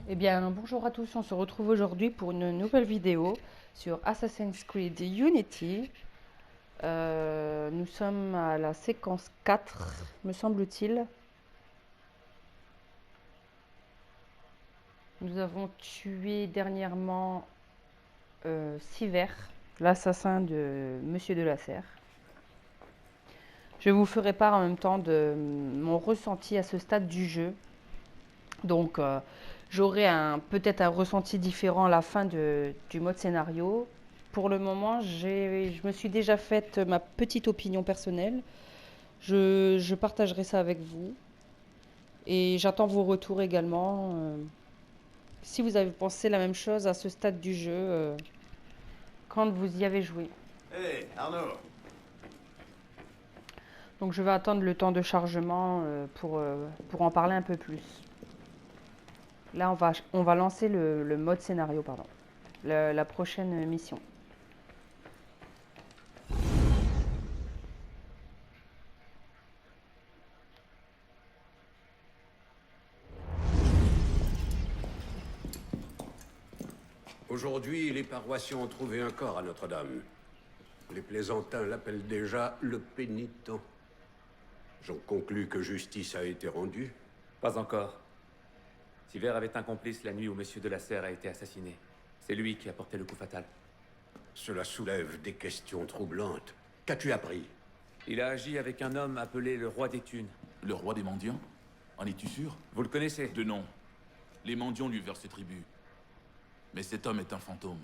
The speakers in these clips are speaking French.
Eh bien, bonjour à tous, on se retrouve aujourd'hui pour une nouvelle vidéo sur Assassin's Creed Unity. Nous sommes à la séquence 4, me semble-t-il. Nous avons tué dernièrement Siver, l'assassin de Monsieur de la Serre. Je vous ferai part en même temps de mon ressenti à ce stade du jeu. Donc, j'aurai peut-être un ressenti différent à la fin du mode scénario. Pour le moment, je me suis déjà faite ma petite opinion personnelle. Je partagerai ça avec vous. Et j'attends vos retours également. Si vous avez pensé la même chose à ce stade du jeu, quand vous y avez joué. Hey, Arnaud. Donc je vais attendre le temps de chargement pour en parler un peu plus. Là, on va lancer le mode scénario, pardon. La prochaine mission. Aujourd'hui, les paroissiens ont trouvé un corps à Notre-Dame. Les plaisantins l'appellent déjà le pénitent. J'en conclus que justice a été rendue. Pas encore. Siver avait un complice la nuit où Monsieur de la Serre a été assassiné. C'est lui qui a porté le coup fatal. Cela soulève des questions troublantes. Qu'as-tu appris? Il a agi avec un homme appelé le Roi des Thunes. Le roi des mendiants? En es-tu sûr? Vous le connaissez? De nom. Les mendiants lui versent tribut. Mais cet homme est un fantôme.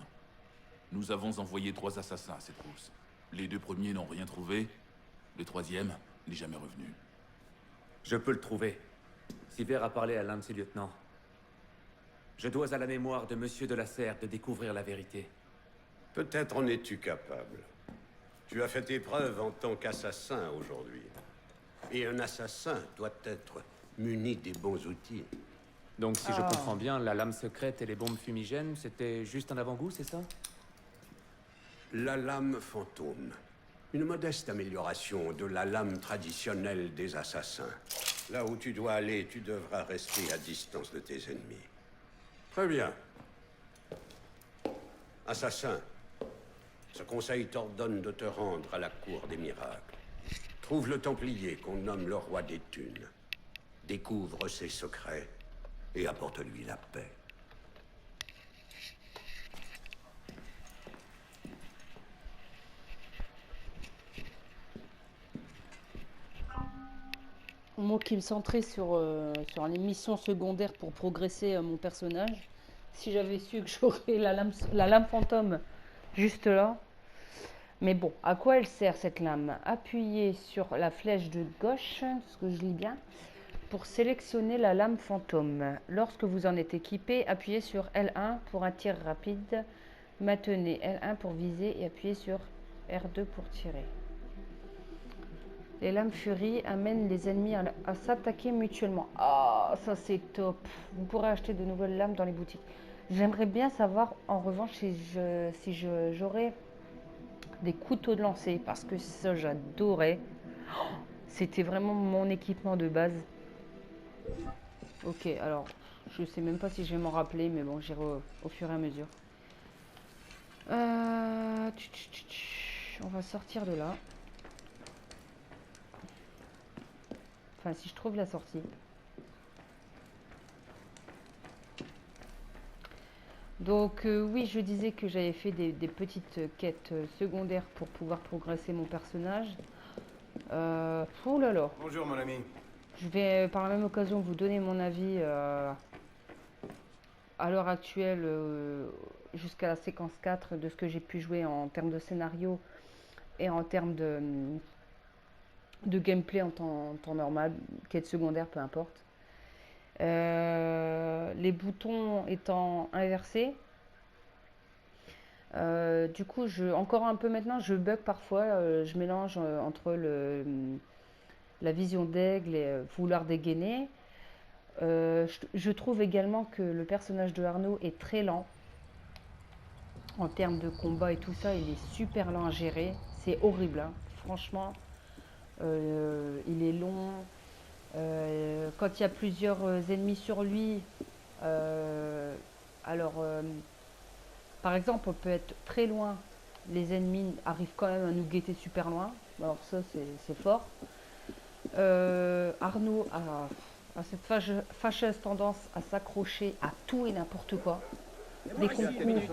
Nous avons envoyé 3 assassins à cette trousse. Les 2 premiers n'ont rien trouvé. Le 3e n'est jamais revenu. Je peux le trouver. Siver a parlé à l'un de ses lieutenants. Je dois à la mémoire de Monsieur de la Serre de découvrir la vérité. Peut-être en es-tu capable. Tu as fait tes preuves en tant qu'assassin aujourd'hui. Et un assassin doit être muni des bons outils. Donc si je comprends bien, la lame secrète et les bombes fumigènes, c'était juste un avant-goût, c'est ça? La lame fantôme. Une modeste amélioration de la lame traditionnelle des assassins. Là où tu dois aller, tu devras rester à distance de tes ennemis. Très bien. Assassin, ce conseil t'ordonne de te rendre à la cour des miracles. Trouve le Templier qu'on nomme le roi des Thunes. Découvre ses secrets et apporte-lui la paix. Moi qui me centrais sur les missions secondaires pour progresser mon personnage, si j'avais su que j'aurais la lame fantôme juste là. Mais bon, à quoi elle sert cette lame? Appuyez sur la flèche de gauche, ce que je lis bien, pour sélectionner la lame fantôme. Lorsque vous en êtes équipé, appuyez sur L1 pour un tir rapide. Maintenez L1 pour viser et appuyez sur R2 pour tirer. Les lames furie amènent les ennemis à s'attaquer mutuellement. Ah, ça c'est top. Vous pourrez acheter de nouvelles lames dans les boutiques. J'aimerais bien savoir en revanche si j'aurais des couteaux de lancer parce que ça j'adorais. C'était vraiment mon équipement de base. Ok, alors je sais même pas si je vais m'en rappeler, mais bon, j'irai au fur et à mesure. On va sortir de là. Enfin, si je trouve la sortie. Donc oui, je disais que j'avais fait des petites quêtes secondaires pour pouvoir progresser mon personnage. Oh là là. Bonjour, mon ami. Je vais par la même occasion vous donner mon avis à l'heure actuelle jusqu'à la séquence 4 de ce que j'ai pu jouer en termes de scénario et en termes de gameplay en temps normal, quête secondaire, peu importe. Les boutons étant inversés. Du coup, encore un peu maintenant, je bug parfois. Je mélange entre la vision d'aigle et vouloir dégainer. Je trouve également que le personnage de Arnaud est très lent. En termes de combat et tout ça, il est super lent à gérer. C'est horrible, hein. Franchement. Il est long. Quand il y a plusieurs ennemis sur lui, Alors, par exemple, on peut être très loin, les ennemis arrivent quand même à nous guetter super loin. Alors ça, c'est fort. Arnaud a cette fâcheuse tendance à s'accrocher à tout et n'importe quoi. Des concours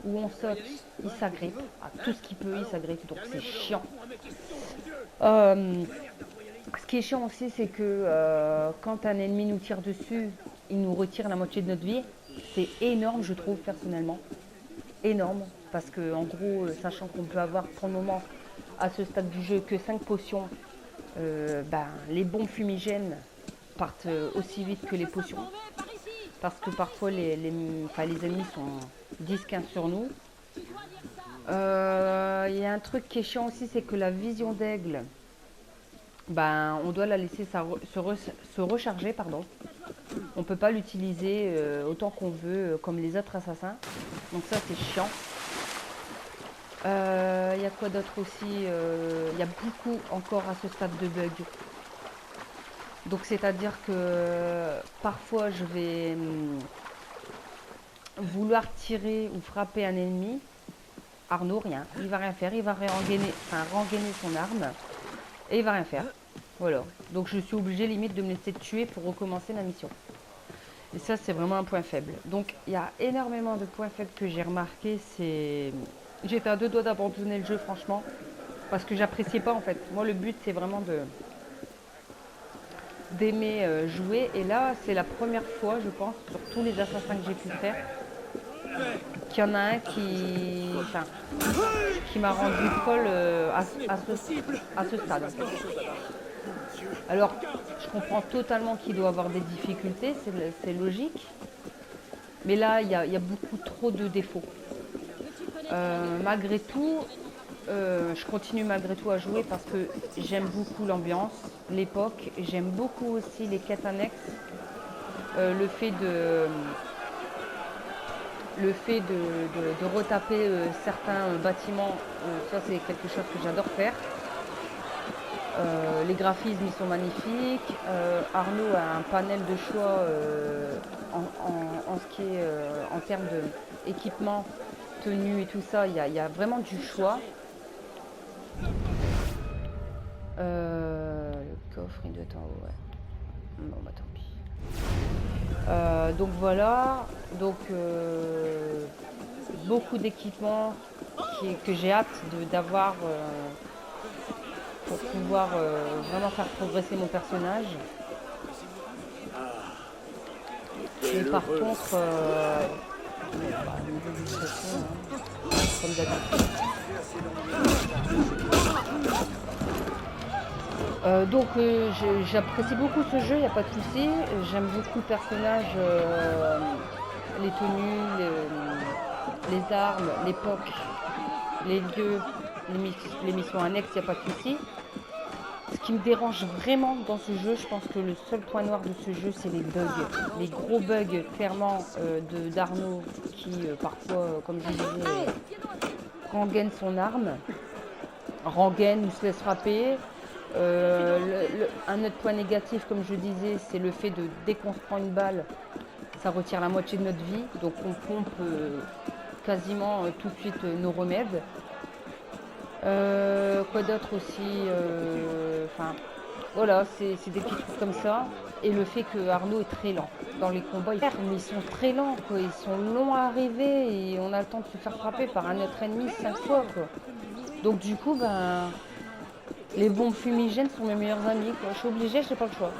où on saute, il s'agrippe. À tout ce qu'il peut, il s'agrippe. Donc c'est chiant. Ce qui est chiant aussi, c'est que quand un ennemi nous tire dessus, il nous retire la moitié de notre vie. C'est énorme, je trouve, personnellement. Énorme. Parce que, en gros, sachant qu'on peut avoir pour le moment, à ce stade du jeu, que 5 potions, les bombes fumigènes partent aussi vite que les potions. Parce que parfois, les ennemis sont 10-15 sur nous. Il y a un truc qui est chiant aussi, c'est que la vision d'aigle, on doit la laisser se recharger, pardon. On ne peut pas l'utiliser autant qu'on veut, comme les autres assassins. Donc ça, c'est chiant. Il y a quoi d'autre aussi? Il y a beaucoup encore à ce stade de bugs. Donc c'est-à-dire que parfois je vais vouloir tirer ou frapper un ennemi. Arnaud, rien. Il va rien faire. Il va rengainer son arme. Et il va rien faire. Voilà. Donc je suis obligée limite de me laisser tuer pour recommencer ma mission. Et ça, c'est vraiment un point faible. Donc il y a énormément de points faibles que j'ai remarqué. J'étais à 2 doigts d'abandonner le jeu, franchement. Parce que j'appréciais pas, en fait. Moi, le but, c'est vraiment d'aimer jouer. Et là, c'est la première fois, je pense, sur tous les assassins que j'ai pu faire, qu'il y en a un qui m'a rendu folle à ce stade. En fait. Alors, je comprends totalement qu'il doit avoir des difficultés, c'est logique. Mais là, il y a beaucoup trop de défauts. Malgré tout, je continue malgré tout à jouer parce que j'aime beaucoup l'ambiance, l'époque. J'aime beaucoup aussi les quêtes annexes. Le fait de retaper certains bâtiments, ça c'est quelque chose que j'adore faire. Les graphismes ils sont magnifiques. Arnaud a un panel de choix en ce qui est en termes d'équipement, tenue et tout ça. Il y a vraiment du choix. Le coffre il doit être en haut, ouais. Bon bah tant pis. Donc voilà. Donc beaucoup d'équipements que j'ai hâte d'avoir pour pouvoir vraiment faire progresser mon personnage. Et par contre, niveau illustration, comme d'habitude. Donc j'apprécie beaucoup ce jeu, il n'y a pas de souci. J'aime beaucoup le personnage, les tenues, les armes, l'époque, les lieux, les missions annexes, il n'y a pas de souci. Ce qui me dérange vraiment dans ce jeu, je pense que le seul point noir de ce jeu, c'est les bugs. Les gros bugs, clairement, d'Arnaud qui, parfois, comme je disais, rengaine son arme, rengaine ou se laisse frapper. Un autre point négatif, comme je disais, c'est le fait de dès qu'on se prend une balle, ça retire la moitié de notre vie. Donc on pompe quasiment tout de suite nos remèdes. Quoi d'autre aussi, voilà, c'est des petits trucs comme ça. Et le fait que Arnaud est très lent dans les combats, ils sont très lents, quoi. Ils sont longs à arriver et on a le temps de se faire frapper par un autre ennemi 5 fois, quoi. Donc du coup, les bombes fumigènes sont mes meilleurs amis, quoi. Je suis obligée, je n'ai pas le choix.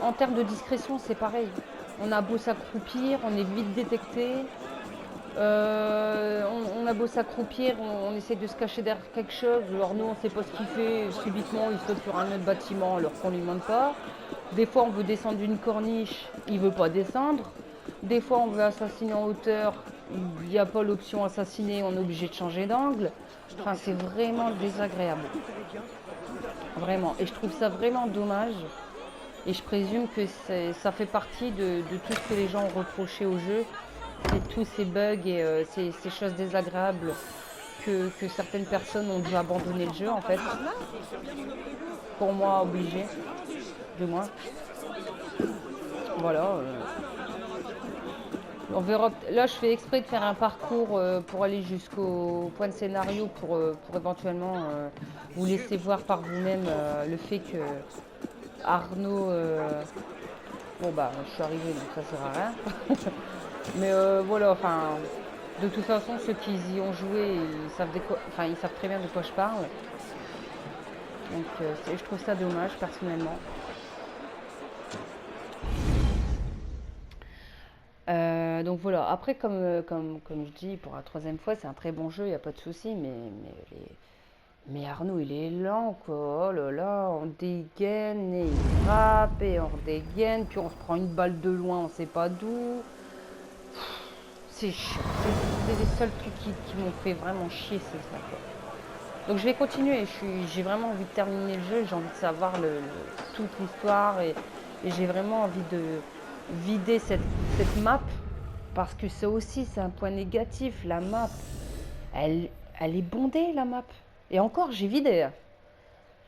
En termes de discrétion, c'est pareil. On a beau s'accroupir, on est vite détecté. On a beau s'accroupir, on essaie de se cacher derrière quelque chose. Alors nous, on ne sait pas ce qu'il fait. Subitement, il saute sur un autre bâtiment alors qu'on ne lui demande pas. Des fois, on veut descendre d'une corniche, il ne veut pas descendre. Des fois, on veut assassiner en hauteur, il n'y a pas l'option assassiner, on est obligé de changer d'angle. Enfin, c'est vraiment désagréable. Vraiment. Et je trouve ça vraiment dommage. Et je présume que ça fait partie de tout ce que les gens ont reproché au jeu. Et tous ces bugs et ces choses désagréables que certaines personnes ont dû abandonner le jeu, en fait. Pour moi, obligé. De moi. Voilà. On verra. Là, je fais exprès de faire un parcours pour aller jusqu'au point de scénario pour éventuellement vous laisser voir par vous-même le fait que Arnaud. Bon, bah, je suis arrivée donc ça sert à rien. Mais voilà, enfin. De toute façon, ceux qui y ont joué, ils savent très bien de quoi je parle. Donc, je trouve ça dommage personnellement. Donc voilà, après comme je dis pour la troisième fois, c'est un très bon jeu, il n'y a pas de souci, mais Arnaud il est lent quoi, oh là là, on dégaine et il frappe et on redégaine, puis on se prend une balle de loin, on sait pas d'où. C'est chiant, c'est les seuls trucs qui m'ont fait vraiment chier, c'est ça quoi. Donc je vais continuer, j'ai vraiment envie de terminer le jeu, j'ai envie de savoir toute l'histoire et j'ai vraiment envie de vider cette map. Parce que ça aussi, c'est un point négatif. La map, elle est bondée, la map. Et encore, j'ai vidé.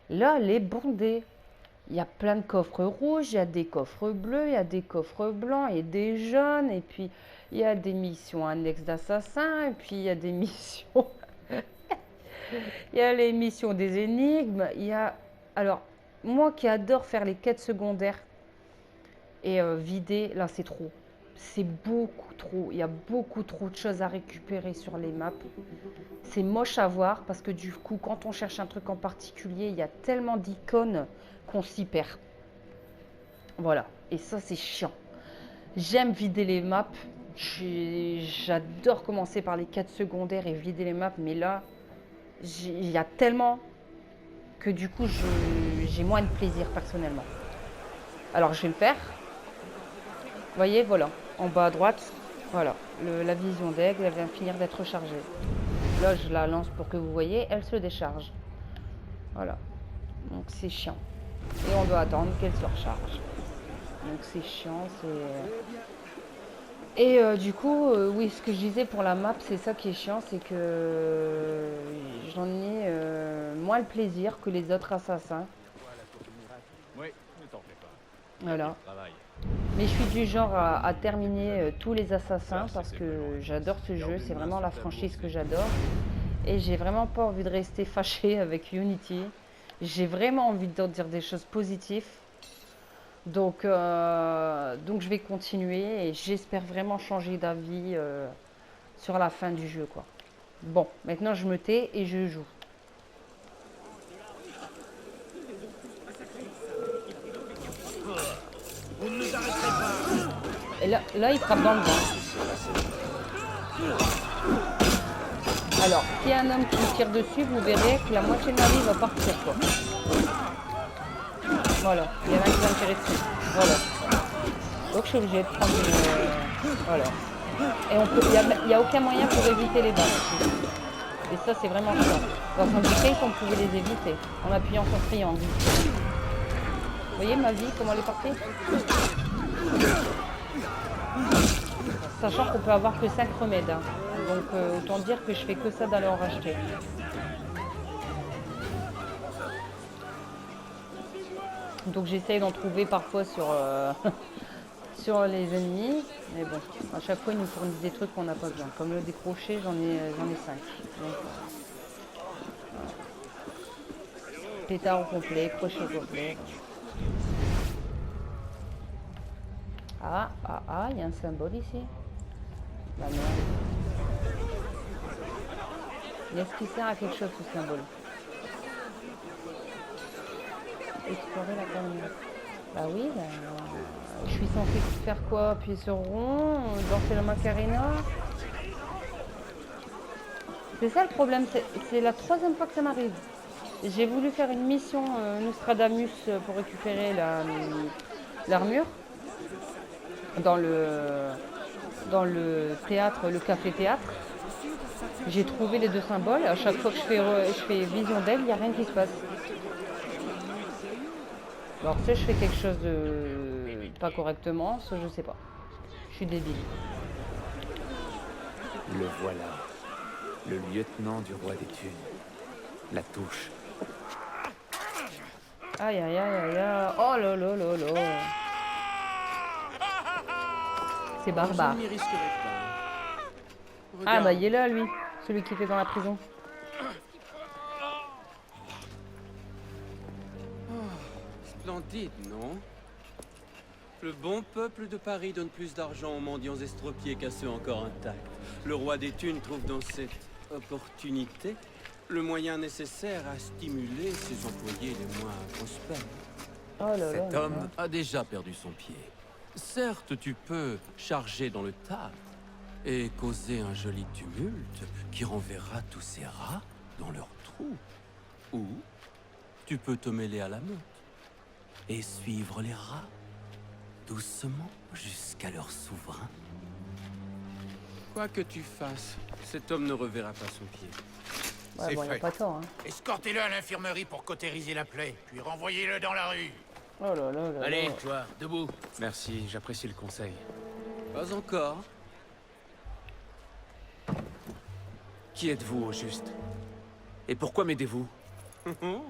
Là, elle est bondée. Il y a plein de coffres rouges, il y a des coffres bleus, il y a des coffres blancs et des jaunes. Et puis, il y a des missions annexes d'assassins. Et puis, il y a des missions... il y a les missions des énigmes. Il y a... Alors, moi qui adore faire les quêtes secondaires et vider, là, c'est trop. C'est beaucoup trop, il y a beaucoup trop de choses à récupérer sur les maps. C'est moche à voir parce que du coup, quand on cherche un truc en particulier, il y a tellement d'icônes qu'on s'y perd. Voilà, et ça c'est chiant. J'aime vider les maps, j'adore commencer par les quêtes secondaires et vider les maps, mais là, il y a tellement que du coup, j'ai moins de plaisir personnellement. Alors je vais le faire. Vous voyez, voilà, en bas à droite, voilà, la vision d'aigle, elle vient finir d'être chargée. Là, je la lance pour que vous voyez, elle se décharge. Voilà, donc c'est chiant. Et on doit attendre qu'elle se recharge. Donc c'est chiant, c'est... Et du coup, oui, ce que je disais pour la map, c'est ça qui est chiant, c'est que j'en ai moins le plaisir que les autres assassins. Voilà. Mais je suis du genre à terminer tous les assassins parce que j'adore ce jeu, c'est vraiment la franchise que j'adore. Et j'ai vraiment pas envie de rester fâchée avec Unity. J'ai vraiment envie de dire des choses positives. Donc je vais continuer et j'espère vraiment changer d'avis sur la fin du jeu, quoi. Bon, maintenant je me tais et je joue. Et là il frappe dans le vent. Alors, s'il y a un homme qui me tire dessus, vous verrez que la moitié de ma vie va partir, quoi. Voilà, il y en a un qui va me tirer dessus. Voilà. Donc je suis obligée de prendre une... voilà. Et il n'y a aucun moyen pour éviter les balles. Et ça, c'est vraiment chiant. Dans Syndicate, on pouvait les éviter en appuyant sur triangle. Vous voyez ma vie, comment elle est partie? Sachant qu'on peut avoir que 5 remèdes. Hein. Donc autant dire que je fais que ça d'aller en racheter. Donc j'essaye d'en trouver parfois sur, sur les ennemis. Mais bon, à chaque fois ils nous fournissent des trucs qu'on n'a pas besoin. Comme le décroché, j'en ai 5. Donc, voilà. Pétard au complet, crochet au complet. Ah, il y a un symbole ici. La merde. Est-ce qu'il sert à quelque chose ce symbole? Explorer la commune. Bah oui, bah, je suis censée faire quoi? Appuyer sur rond, danser la Macarena. C'est ça le problème, c'est la 3e fois que ça m'arrive. J'ai voulu faire une mission Nostradamus pour récupérer l'armure dans le théâtre, le café-théâtre. J'ai trouvé les 2 symboles. À chaque fois que je fais vision d'elle, il n'y a rien qui se passe. Alors soit je fais quelque chose de pas correctement, soit je sais pas. Je suis débile. Le voilà. Le lieutenant du roi des thunes. La touche. Aïe aïe aïe aïe aïe. Oh là là là là. C'est Je barbare. ne m'y risquerai pas. Ah Regarde. bah il est là lui, celui qui était dans la prison. Splendide, non? Le bon peuple de Paris donne plus d'argent aux mendiants estropiés qu'à ceux encore intacts. Le roi des thunes trouve dans cette opportunité le moyen nécessaire à stimuler ses employés les moins prospères. Oh là là. Cet là homme là. a déjà perdu son pied. Certes, tu peux charger dans le tas et causer un joli tumulte qui renverra tous ces rats dans leur trou. Ou tu peux te mêler à la meute et suivre les rats doucement jusqu'à leur souverain. Quoi que tu fasses, cet homme ne reverra pas son pied. Ouais, C'est bon, il a fait. pas tort. Hein. Escortez-le à l'infirmerie pour cautériser la plaie, puis renvoyez-le dans la rue. Oh là là là Allez, là. toi, debout. Merci, j'apprécie le conseil. Pas encore. Qui êtes-vous au juste? Et pourquoi m'aidez-vous? Oh.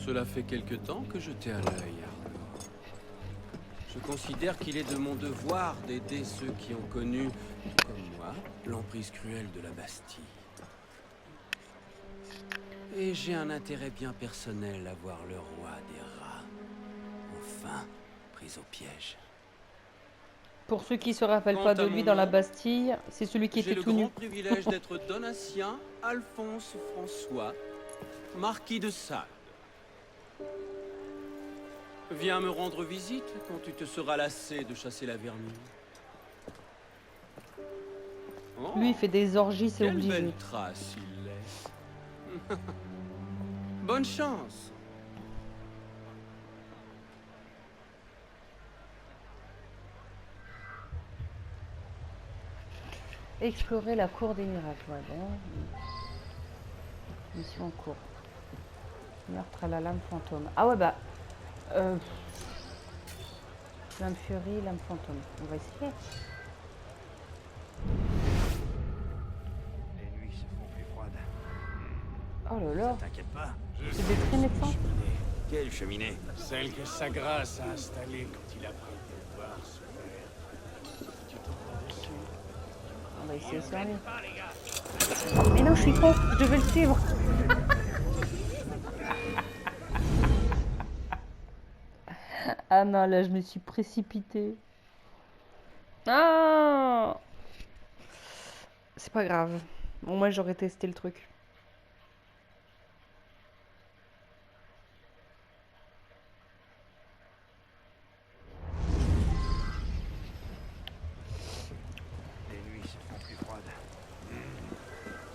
Cela fait quelque temps que je t'ai à l'œil, Arnaud. Je considère qu'il est de mon devoir d'aider ceux qui ont connu, tout comme moi, l'emprise cruelle de la Bastille. Et j'ai un intérêt bien personnel à voir le roi des rats, enfin, pris au piège. Pour ceux qui se rappellent Quant pas à de mon lui dans la nom, Bastille, c'est celui qui J'ai était le tout nu. grand privilège d'être Donatien Alphonse François, marquis de Sade. Viens me rendre visite quand tu te seras lassé de chasser la vermine. Oh, Lui il fait des orgies, c'est quelle obligé. belle trace il laisse. Bonne chance. Explorer la cour des miracles. Ouais, bon. Mission en cours. Meurtre à la lame fantôme. Ah ouais bah. Lame furie, lame fantôme. On va essayer. Les nuits se font plus froides. Oh là là. T'inquiète pas. C'est des traînées de sang. Quelle cheminée? Celle que sa grâce a installée quand il a pris le pouvoir sur l'air. Tu tombes dessus. On va essayer sur lui. Pas, les gars. Mais non, je suis con. Je devais le suivre. Ah non, là, je me suis précipitée. Ah! C'est pas grave. Bon, moi, j'aurais testé le truc. Les nuits se font plus froides.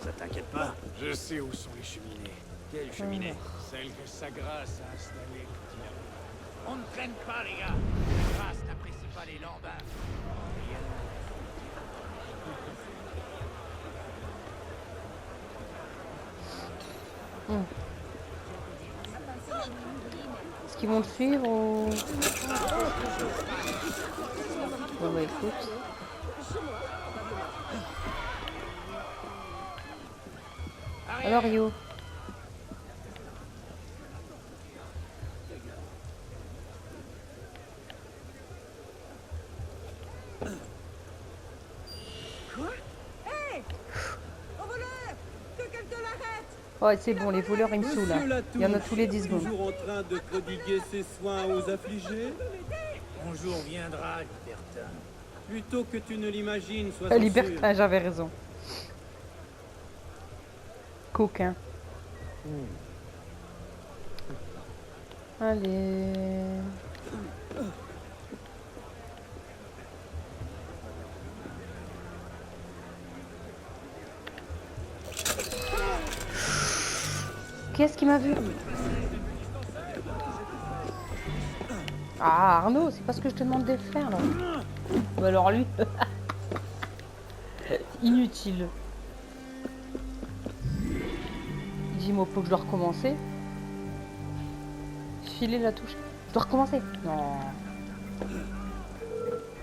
Ça t'inquiète pas? Je sais où sont les cheminées. Quelle cheminée? Celle que sa grâce a installée quand il a pris. On ne traîne pas, les gars. La grâce n'apprécie pas les lambins. Est-ce qu'ils vont le suivre ou... Bon bah écoute. Alors Yo. Ouais, c'est bon, les voleurs, ils me saoulent. Là. Il y en a tous les 10 secondes. Toujours en train de prodiguer ses soins aux affligés. Mon jour viendra, libertin. Plutôt que tu ne l'imagines, sois Libertin, j'avais raison. Coquin. Allez. Qu'est-ce qui m'a vu? Ah Arnaud, c'est pas ce que je te demande de faire là. Bah alors lui. Inutile. Dis-moi, faut que je dois recommencer. Filer la touche. Je dois recommencer. Non.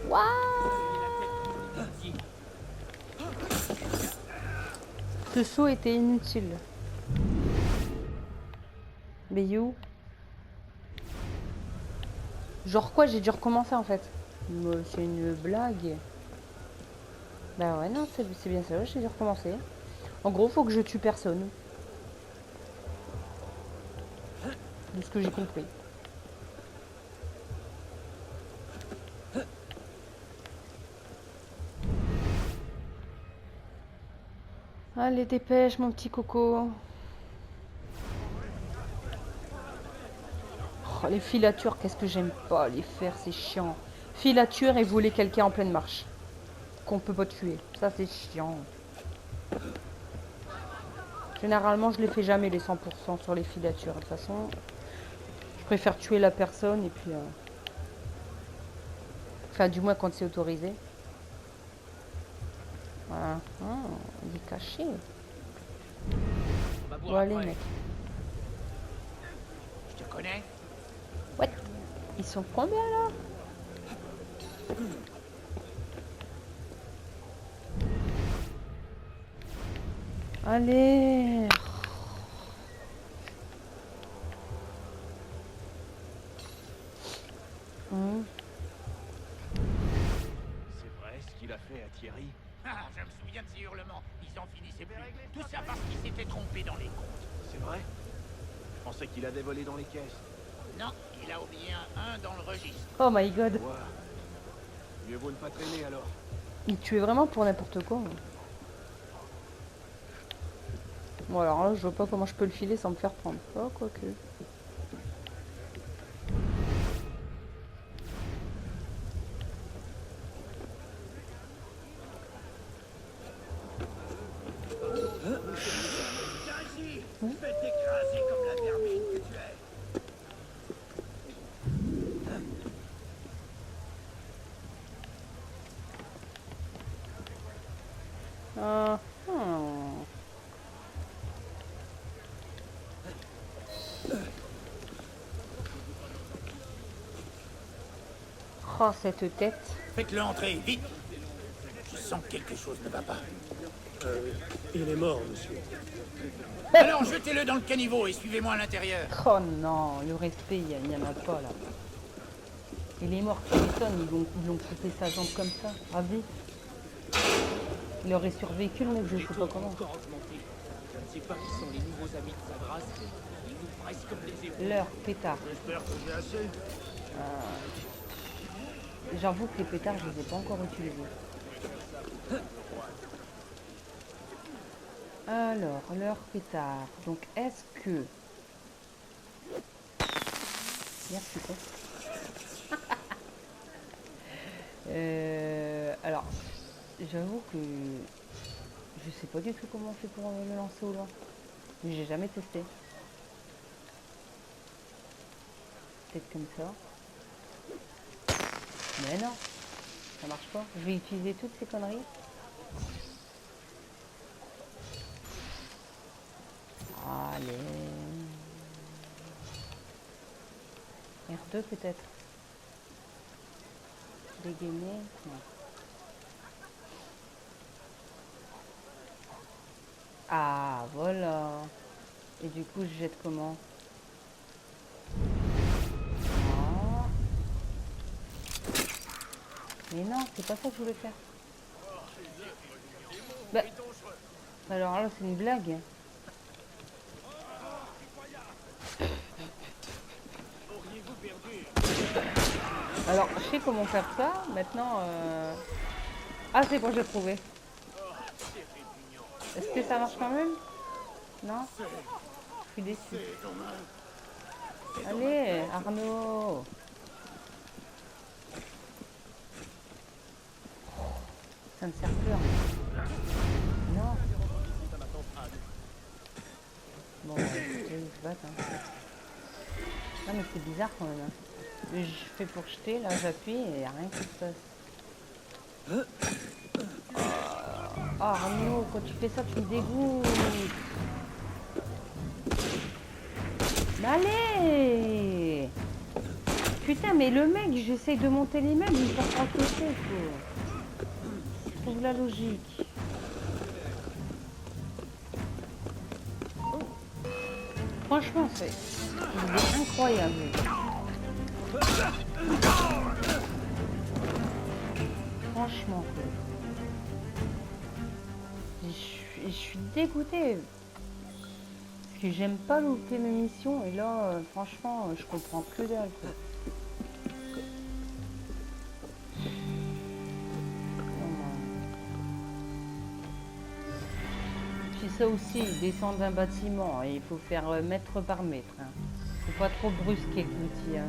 Waouh. Ce saut était inutile. Mais you. Genre quoi, j'ai dû recommencer en fait. C'est une blague. Bah ouais, non, c'est bien ça, j'ai dû recommencer. En gros, faut que je tue personne. De ce que j'ai compris. Allez, dépêche, mon petit coco. Oh, les filatures, qu'est-ce que j'aime pas les faire, c'est chiant. Filature et voler quelqu'un en pleine marche. Qu'on peut pas tuer. Ça, c'est chiant. Généralement, je les fais jamais les 100% sur les filatures. De toute façon, je préfère tuer la personne et puis... Enfin, du moins quand c'est autorisé. Voilà. Ah, il est caché. Bon, allez, mec. Je te connais? What? Ils sont combien, là? Allez. C'est vrai ce qu'il a fait à Thierry? Ah, je me souviens de ces hurlements. Ils en finissaient plus. Tout ça parce qu'ils s'étaient trompés dans les comptes. C'est vrai? Je pensais qu'il avait volé dans les caisses. Non, il a oublié un dans le registre. Oh my god. Ouah. Mieux vaut ne pas traîner alors. Il tuait vraiment pour n'importe quoi. Bon, alors là, je vois pas comment je peux le filer sans me faire prendre. Oh, quoique. Faites écraser comme la vermine que tu es. Ah, Oh, cette tête. Faites-le entrer, vite. Je sens que quelque chose ne va pas. Il est mort, monsieur. Alors jetez-le dans le caniveau et suivez-moi à l'intérieur. Oh non, le respect, il n'y en a pas là. Il est mort, tu m'étonnes, ils l'ont coupé sa jambe comme ça, à vie. Il aurait survécu, le mec, je sais pas comment. Encore augmenté. Je ne sais pas qui sont les nouveaux amis de sa grâce. Ils nous pressent comme des éboueurs. L'heure, pétard. J'espère que j'ai assez. J'avoue que les pétards, je les ai pas encore utilisés. Alors, l'heure pétard. Donc, est-ce que... Merde, putain. Alors, j'avoue que... Je sais pas du tout comment on fait pour le lancer au loin. Mais j'ai jamais testé. Peut-être comme ça. Mais non, ça marche pas. Je vais utiliser toutes ces conneries. Allez. R2 peut-être. Dégainer. Non. Ah, voilà. Et du coup, je jette comment? Non. Mais non, c'est pas ça que je voulais faire. Bah, alors là, c'est une blague. Alors, je sais comment faire ça. Maintenant, ah, c'est bon, j'ai trouvé. Est-ce que ça marche quand même? Non? Je suis déçue. Allez, Arnaud. Ça ne sert plus. Non. Bon, bah, écoutez, ils se battent. Hein. Non, mais c'est bizarre quand même. Hein. Je fais pour jeter, là j'appuie et il n'y a rien qui se passe. Oh, Arnaud, quand tu fais ça, tu me dégoûtes. Mais allez! Putain, mais le mec, j'essaye de monter l'immeuble, il passe à côté, quoi. Je trouve la logique. Franchement, c'est incroyable. Franchement. Je suis dégoûtée. Parce que j'aime pas louper mes missions. Et là, franchement, je comprends que dalle, quoi. Puis ça aussi, descendre d'un bâtiment, et il faut faire mètre par mètre. Hein. Faut pas trop brusquer l'outil. Hein,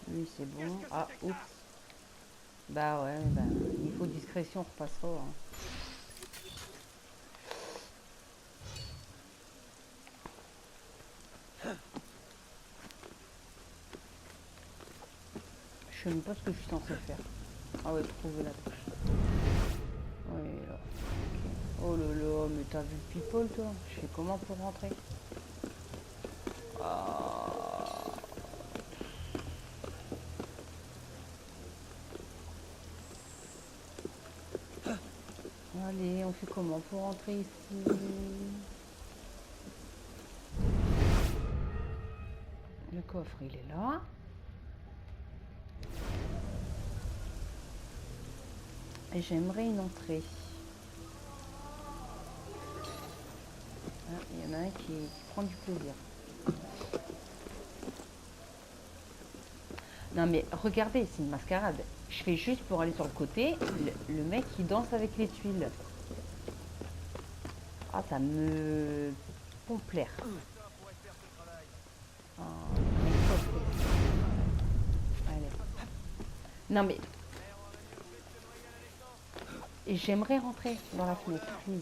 Lui c'est bon. Ah, oups. Bah ouais, bah, il faut discrétion, on repassera. Hein. Je sais même pas ce que je suis censé faire. Ah ouais, trouver la touche. Oui, là. Okay. Oh là là, mais t'as vu le people, toi? Je fais comment pour rentrer? Ah. Allez, on fait comment pour rentrer ici? Le coffre, il est là. Et j'aimerais une entrée. Ah, il y en a un qui prend du plaisir. Non mais regardez, c'est une mascarade. Je fais juste pour aller sur le côté. Le mec qui danse avec les tuiles. Ah, ça me pompe l'air. Ah, allez. Non mais... Et j'aimerais rentrer dans la fenêtre, please.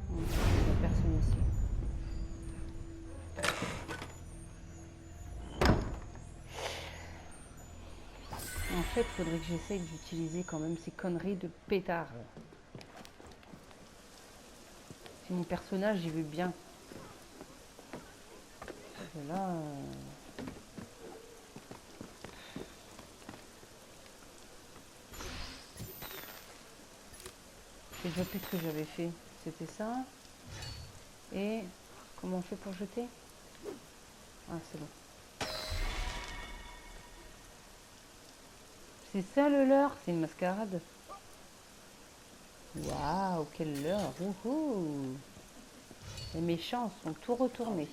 Il n'y a personne ici. En fait, il faudrait que j'essaye d'utiliser quand même ces conneries de pétard. Si mon personnage, il veut bien. Et là... Je sais déjà plus ce que j'avais fait. C'était ça. Et... Comment on fait pour jeter? Ah, c'est bon. C'est ça le leurre? C'est une mascarade. Waouh, quel leurre! Wouhou! Les méchants sont tout retournés.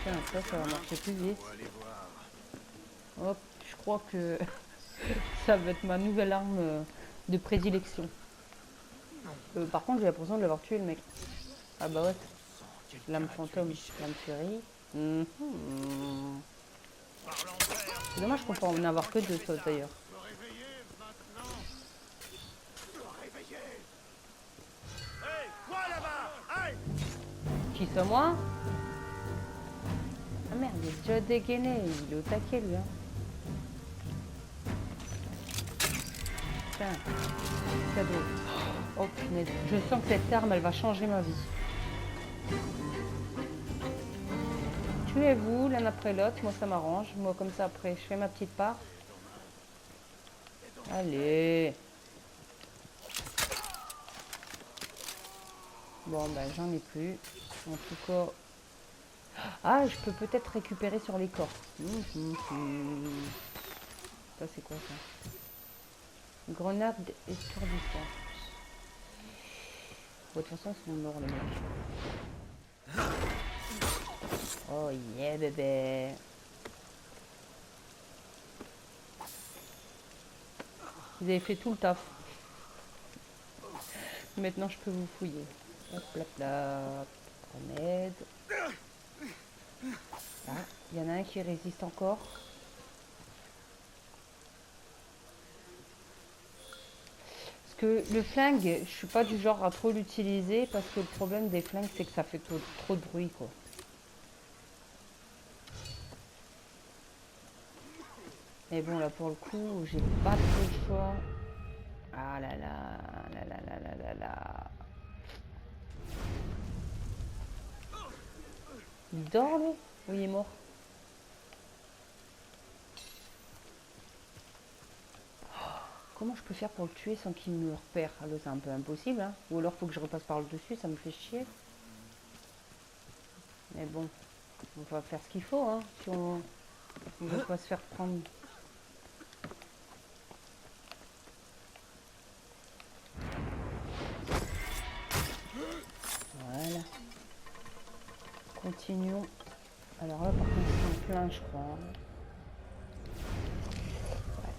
Tiens, ça va marcher plus vite. Hop, je crois que ça va être ma nouvelle arme de prédilection. Par contre, j'ai l'impression de l'avoir tué, le mec. Ah bah ouais. Lame fantôme, lame furie. C'est dommage qu'on peut en avoir que deux, ça, d'ailleurs. Qui ça, moi? Ah merde, il est déjà dégainé, il est au taquet, lui. Hein. Tiens, cadeau. Oh punaise, je sens que cette arme, elle va changer ma vie. Tuez-vous l'un après l'autre, moi ça m'arrange. Moi comme ça après, je fais ma petite part. Allez. Bon, ben j'en ai plus. En tout cas... Ah, je peux peut-être récupérer sur les corps. Ça, c'est quoi, ça? Grenade étourdissante. Bon, de toute façon, ils sont morts, les mecs. Oh, yeah, bébé. Vous avez fait tout le taf. Maintenant, je peux vous fouiller. Hop, hop, hop. Grenade. Ah, il y en a un qui résiste encore. Parce que le flingue, je suis pas du genre à trop l'utiliser parce que le problème des flingues, c'est que ça fait trop de bruit, quoi. Mais bon, là, pour le coup, j'ai pas trop le choix. Ah là là, là là là là là là. Il dort, lui? Ou il est mort? Comment je peux faire pour le tuer sans qu'il me repère? Ah, c'est un peu impossible, hein. Ou alors faut que je repasse par le dessus, ça me fait chier. Mais bon, on va faire ce qu'il faut, hein, si on ne veut pas se faire prendre. Voilà. Continuons. Alors là, par contre, c'est en plein, je crois. Ouais.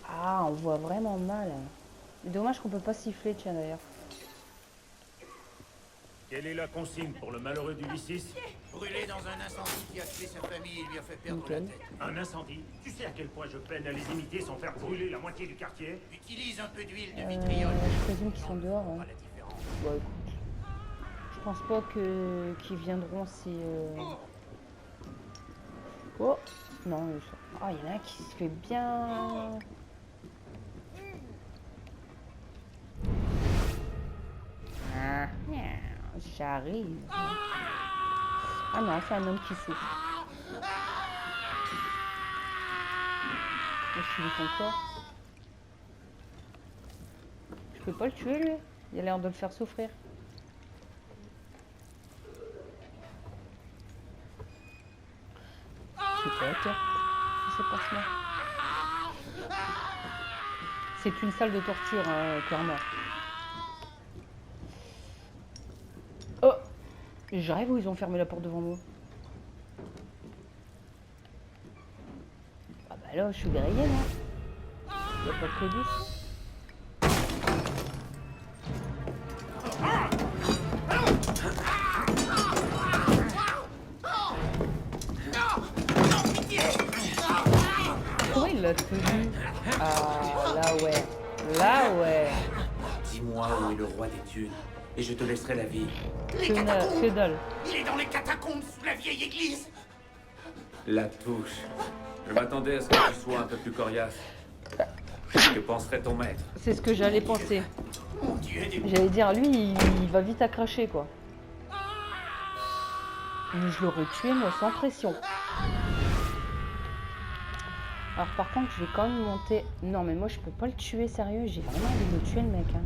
Ah, on voit vraiment mal. Dommage qu'on peut pas siffler, tiens, d'ailleurs. Quelle est la consigne pour le malheureux du Lysis? Brûlé dans un incendie qui a tué sa famille et lui a fait perdre Nickel. la tête. Un incendie? Tu sais à quel point je peine à les imiter sans faire brûler la moitié du quartier? Utilise un peu d'huile de vitriol. Je présume qu'ils sont dehors. On Hein. fera la différence. Bon, écoute. Je pense pas que qu'ils viendront si... Oh non, ils sont... Ah, il y en a un qui se fait bien... Ah, j'arrive. Ah non, c'est un homme qui souffre. Ils font quoi? Je peux pas le tuer, lui. Il a l'air de le faire souffrir. C'est quoi, tiens? C'est pas ça. C'est une salle de torture, clairement. Oh! J'arrive où ils ont fermé la porte devant moi? Ah bah là, je suis grillé, là. Il n'y a pas de prévu. Comment il l'a tenu? Ah, là ouais. Là ouais. Dis-moi où est le roi des thunes, et je te laisserai la vie. Que dalle. Il est dans les catacombes sous la vieille église. La touche. Je m'attendais à ce que tu sois un peu plus coriace. Que penserait ton maître? C'est ce que j'allais penser. Mon Dieu, des... J'allais dire, lui, il va vite à cracher, quoi. Mais je l'aurais tué, moi, sans pression. Alors, par contre, je vais quand même monter... Non, mais moi, je peux pas le tuer, sérieux. J'ai vraiment envie de le tuer, le mec. Hein.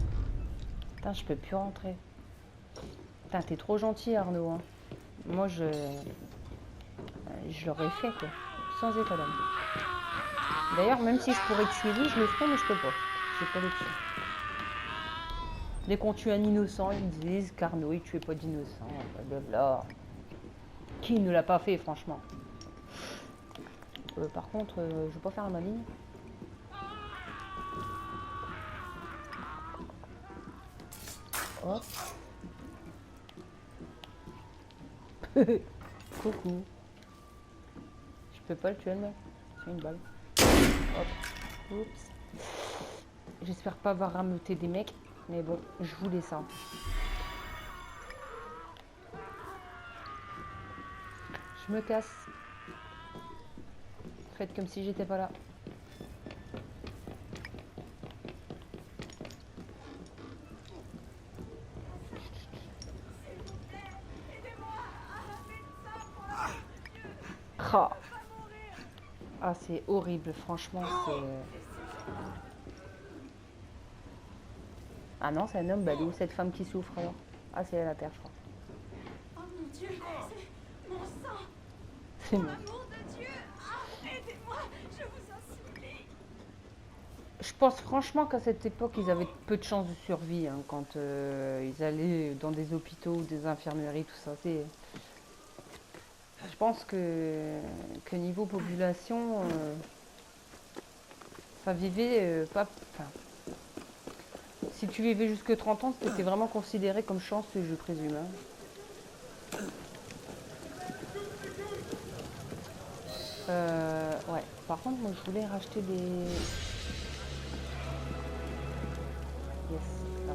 Putain, je peux plus rentrer. Putain, t'es trop gentil, Arnaud. Hein. Moi, je l'aurais fait, quoi. Sans état d'âme. D'ailleurs, même si je pourrais tuer lui, je le ferais, mais je peux pas. J'ai pas l'option. Dès qu'on tue un innocent, ils me disent qu'Arnaud, il tuait pas d'innocent. Blablabla. Qui ne l'a pas fait, franchement. Par contre, je vais pas faire la maligne. Hop. Coucou. Je peux pas le tuer, le mec. C'est une balle. Hop. Oups. J'espère pas avoir rameuté des mecs. Mais bon, je voulais ça. Je me casse. Faites comme si j'étais pas là. Oh. Ah, c'est horrible, franchement, c'est... Ah non, c'est un homme, bah où cette femme qui souffre alors? Ah, c'est à la terre, je crois. Oh mon Dieu, c'est mon sang. C'est moi. Amour de Dieu, aidez-moi, je vous en supplie. Je pense franchement qu'à cette époque, ils avaient peu de chances de survie hein, quand ils allaient dans des hôpitaux, des infirmeries, tout ça. Je pense que niveau population, ça vivait pas... Enfin, si tu vivais jusque 30 ans, c'était vraiment considéré comme chanceux, je présume. Hein. Ouais. Par contre, moi, je voulais racheter des... Yes. Là.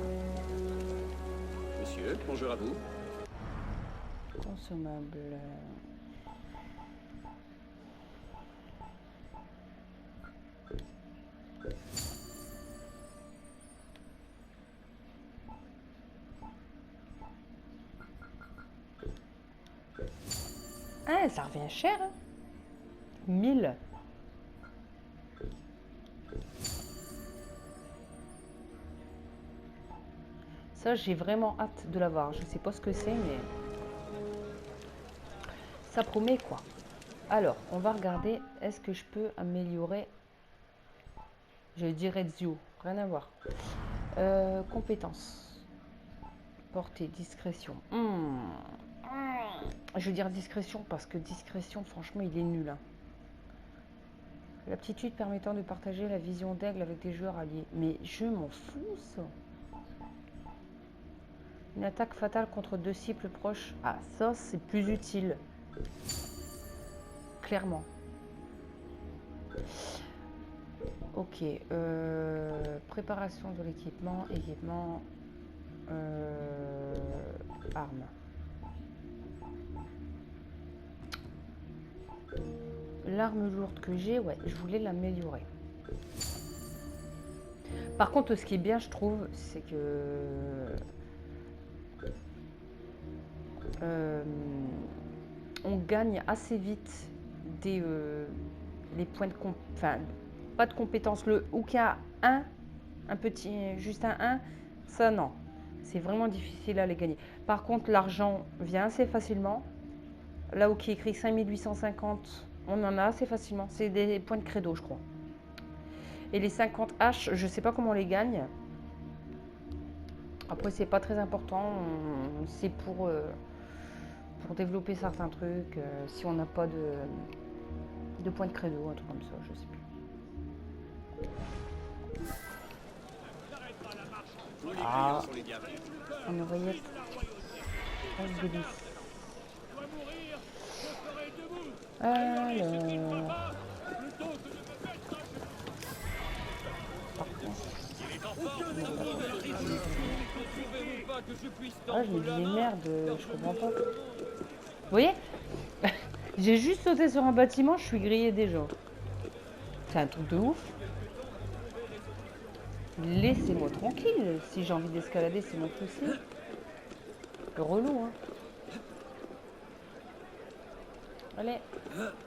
Monsieur, bonjour à vous. Consommable. Ah, ça revient cher. Hein. 1000. Ça, j'ai vraiment hâte de l'avoir. Je sais pas ce que c'est, mais ça promet quoi. Alors, on va regarder. Est-ce que je peux améliorer? Je dirais Zio. Rien à voir. Compétences. Portée, discrétion. Je veux dire discrétion parce que discrétion, franchement, il est nul. Hein. L'aptitude permettant de partager la vision d'aigle avec des joueurs alliés. Mais je m'en fous, ça. Une attaque fatale contre 2 cibles proches. Ah, ça, c'est plus utile. Clairement. Ok. Préparation de l'équipement. Équipement. Armes. L'arme lourde que j'ai, ouais, je voulais l'améliorer. Par contre, ce qui est bien, je trouve, c'est que on gagne assez vite des les points de enfin pas de compétences. Le ou qu'il y a un petit, juste un 1, ça non, c'est vraiment difficile à les gagner. Par contre, l'argent vient assez facilement. Là où qui est écrit 5850, on en a assez facilement. C'est des points de credo, je crois. Et les 50 H, je sais pas comment on les gagne. Après, c'est pas très important. C'est pour développer certains trucs. Si on n'a pas de points de credo, un truc comme ça, je sais plus. Ah, on envoyait 13 délices. Alors... Ah, je me disais merde, je comprends pas. Vous voyez? J'ai juste sauté sur un bâtiment, je suis grillé déjà. C'est un truc de ouf. Laissez-moi tranquille. Si j'ai envie d'escalader, c'est mon souci. Le relou, hein. Allez,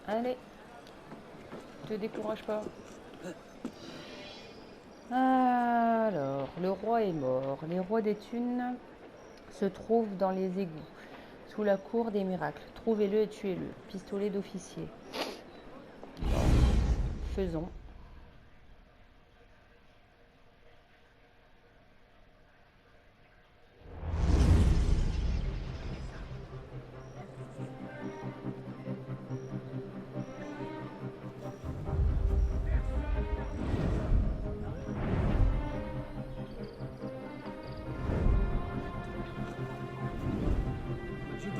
allez. Te décourage pas. Alors, le roi est mort. Les rois des thunes se trouvent dans les égouts, sous la cour des miracles. Trouvez-le et tuez-le. Pistolet d'officier. Faisons.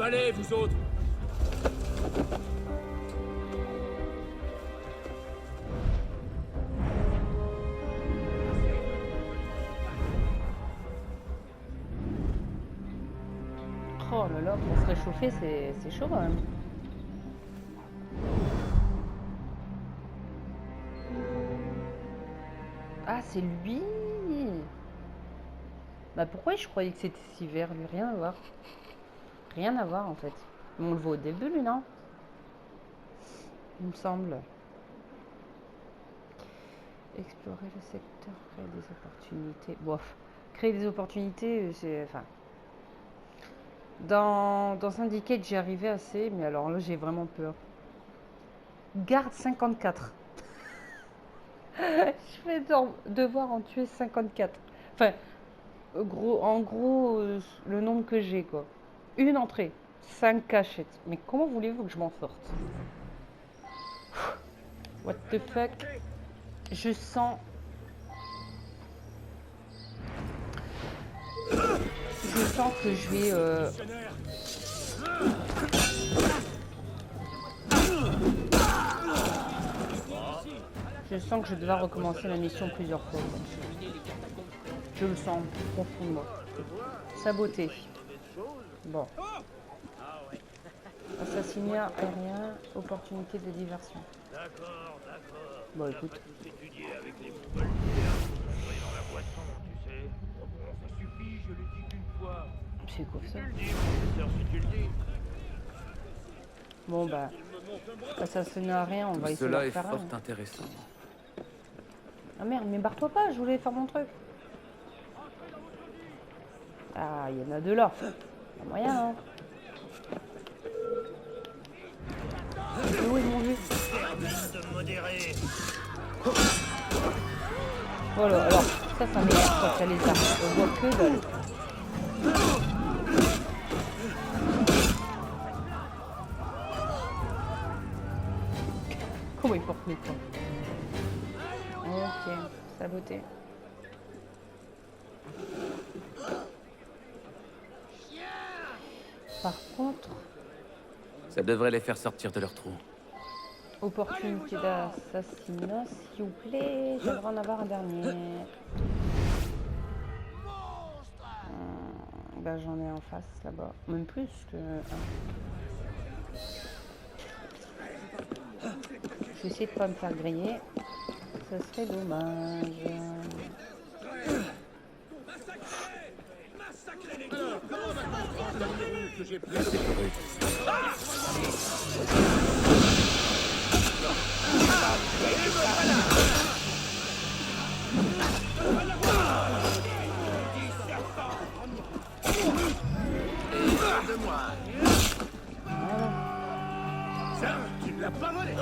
Allez, vous autres! Oh là là, pour se réchauffer, c'est chaud quand même. Ah, c'est lui! Bah pourquoi je croyais que c'était si vert, lui? Rien à voir. Rien à voir en fait. On le voit au début, lui, non? Il me semble. Explorer le secteur, créer des opportunités. Bof. Créer des opportunités, c'est... Enfin... Dans Syndicate, j'y arrivais assez, mais alors là, j'ai vraiment peur. Garde 54. Je vais devoir en tuer 54. Enfin, en gros, le nombre que j'ai, quoi. Une entrée, 5 cachettes. Mais comment voulez-vous que je m'en sorte? What the fuck? Je sens... que je vais... Je sens que je dois recommencer la mission plusieurs fois. Je le sens au fond de moi. Saboter. Bon. Assassinat aérien, opportunité de diversion. D'accord, d'accord. Bon, écoute. Pas tous étudié avec les montgolfières. Soyez dans la boisson, tu sais. Oh bon, ça suffit, je l'ai dit qu'une fois. C'est quoi ça? Tu le dis, professeur, si tu le dis. Bon bah, assassinat aérien, on va essayer de Cela est faire fort un. intéressant. Ah merde, mais barre-toi pas, je voulais faire mon truc. Ah, il y en a deux là. Pas moyen, hein. Où ils m'ont vu? Voilà, alors, ça m'énerve quand il y a les armes. On voit que dalle. Comment il porte mes temps? Ok, saboté. Par contre, Ça devrait les faire sortir de leur trou. opportunité d'assassinat, s'il vous plaît. J'aimerais en avoir un dernier. Bah, j'en ai en face là-bas. Même plus que un. Je vais essayer de pas me faire griller. Ce serait dommage. Ça, tu ne l'as pas volé.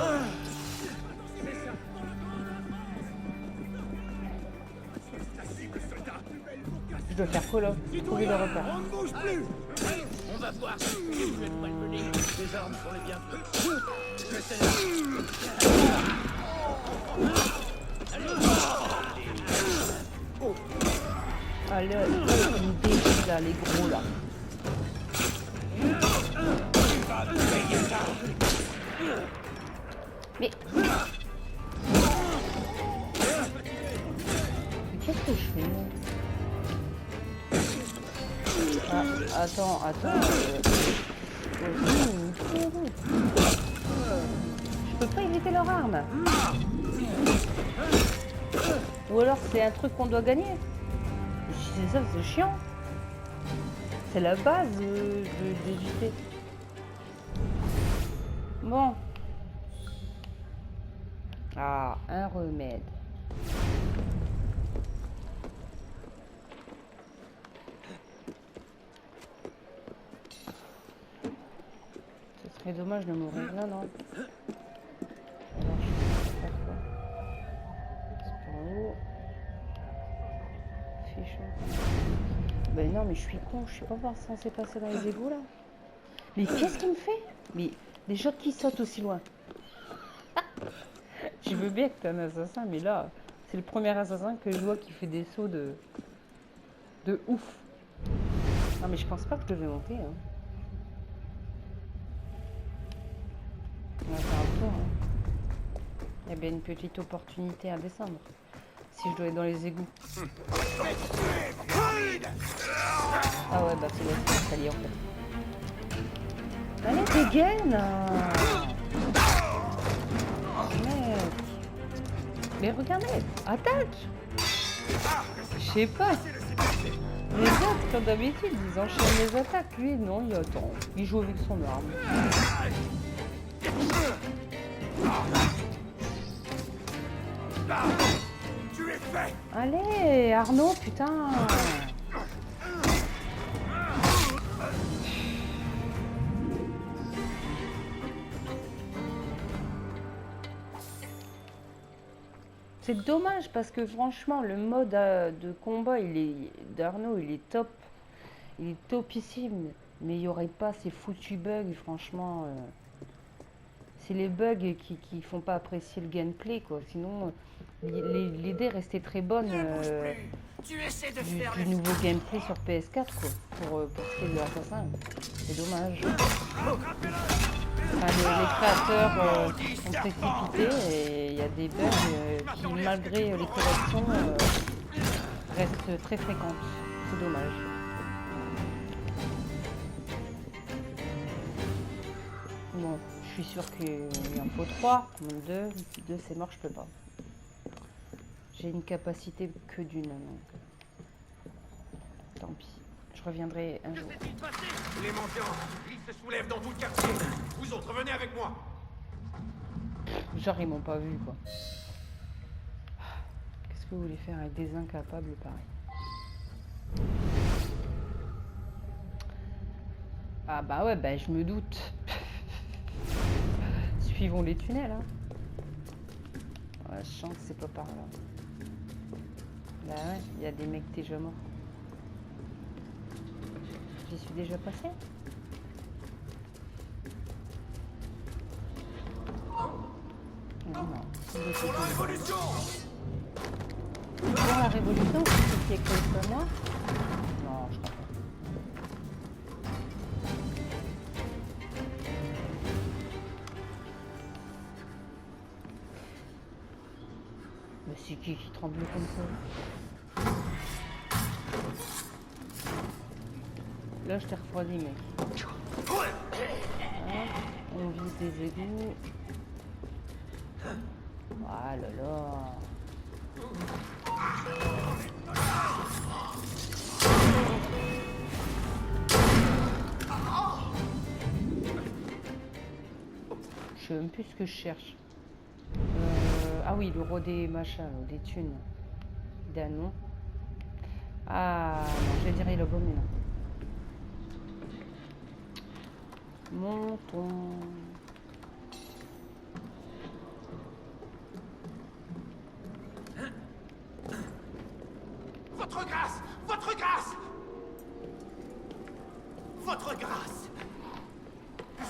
Je dois faire quoi là? Trouver le repère. On ne bouge plus. On va voir si tu es malmené. Des armes pour les bienfaits. Allez, ils me déchirent là, les gros là. Mais qu'est-ce que je fais moi? Ah, attends. Je peux pas éviter leur arme. Ou alors c'est un truc qu'on doit gagner. C'est ça, c'est chiant. C'est la base d'éviter. Bon. Ah, un remède. Ce serait dommage de mourir là, non? Alors, je vais faire quoi? C'est par où? Fichon. Ben non, mais je suis con, je suis pas censé passer dans les égouts là. Mais qu'est-ce qu'il me fait? Mais des gens qui sautent aussi loin. Je veux bien que t'es un assassin, mais là, c'est le premier assassin que je vois qui fait des sauts de ouf. Non, mais je pense pas que je devais monter. Hein. On va faire un tour. Hein. Il y a bien une petite opportunité à descendre. Si je dois être dans les égouts. Ah ouais, bah c'est l'escalier en fait. Allez, dégaine! Mec! Mais regardez! Attaque! Je sais pas. Les autres, comme d'habitude, ils enchaînent les attaques. Lui, non, il attend. Il joue avec son arme. Allez, Arnaud, putain! C'est dommage parce que franchement, le mode de combat d'Arnaud, il est top. Il est topissime. Mais il n'y aurait pas ces foutus bugs, franchement. C'est les bugs qui font pas apprécier le gameplay, quoi. Sinon, l'idée restait très bonne du nouveau gameplay sur PS4, quoi. Pour ce qui est de l'assassin. C'est dommage. Enfin, les créateurs sont précipités et il y a des bugs qui, malgré les corrections, restent très fréquentes. C'est dommage. Bon, je suis sûre qu'il en faut 3, même 2. 2 c'est mort, je peux pas. J'ai une capacité que d'une, donc tant pis. Je reviendrai un jour. Les mendiants, ils se soulèvent dans tout le quartier. Vous autres, venez avec moi. Genre ils m'ont pas vu quoi. Qu'est-ce que vous voulez faire avec des incapables pareil? Ah bah ouais, bah je me doute. Suivons les tunnels, hein. Ouais, je sens que c'est pas par là. Bah ouais, il y a des mecs déjà morts. J'y suis déjà passé. Non, non. Pour la révolution. Pour la révolution, c'est qui est contre moi? Non, je crois pas. Mais c'est qui tremble comme ça? Là, je t'ai refroidi, mec. Hein, on vise des égouts. Ah là là. Je sais même plus ce que je cherche. Ah oui, le roi des machins, des thunes. Danon. Ah non, je vais dire il a gommé là. Montons. Votre grâce! Votre grâce! Votre grâce!